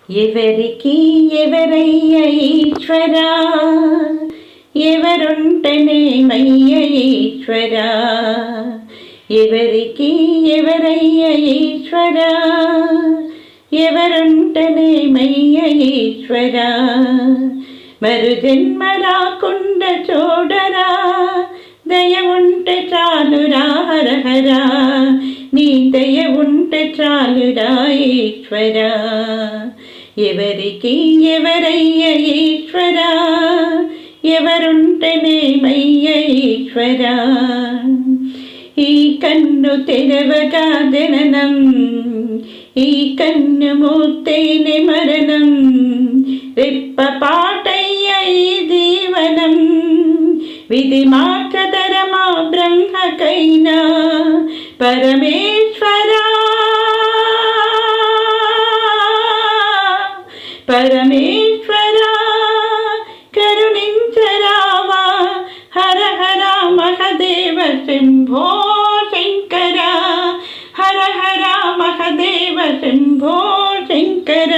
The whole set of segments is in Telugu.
ఎవరికి ఎవరయ్య ఈశ్వరా, ఎవరుంటనేమయ్య ఈశ్వరా. ఎవరికి ఎవరయ్య ఈశ్వరా, ఎవరుంటనేమయ్య ఈశ్వరా. మరు జన్మ రాకుండా చూడరా, దయ ఉంటే చాలురా హరహరా. నీ దయ ఉంటే చాలురా ఈశ్వరా. ఎవరికి ఎవరయ్య ఈశ్వరా, ఎవరుంటేనేమయ్య ఈశ్వరా. ఈ కన్ను తెరవగా జననం, ఈ కన్ను మూస్తేనే మరణం. రెప్పపాటయ్య ఈ జీవనం, విధి మార్చదరమా బ్రహ్మకైనా పరమేశ్వరా. పరమేశ్వరా కరుణించరావా, హర హర మహదేవ శంభో శంకర. హర హర మహదేవ శంభో శంకర.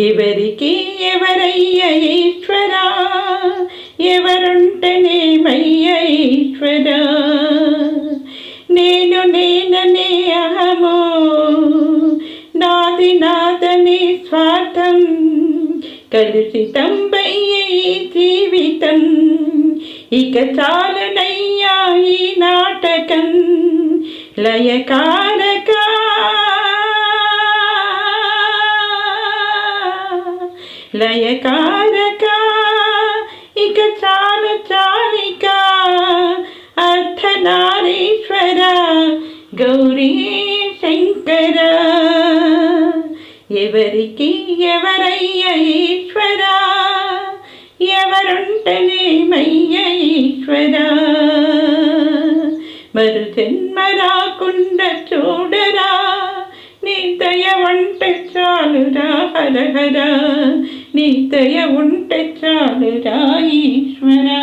ఎవరికి ఎవరయ్య ఈశ్వరా, ఎవరుంటనేమయ్య ఈశ్వరా. నేను నేననే అహము, నాది నాదని స్వార్థం. కలుషితం బయ్య ఈ జీవితం, ఇక చాలునయ్యా ఈ నాటకం. లయకారక లయకారక, ఇక చాలు చాలిక. అర్ధనారీశ్వర గౌరీ శంకర. ఎవరికి ఎవరయ్య ఈశ్వరా, ఎవరుంటనేమయ్య ఈశ్వరా. మరు జన్మ రాకుండా చూడరా, నీ దయ ఉంటే చాలురా హరహరా. నీ దయ ఉంటే చాలురా ఈశ్వరా.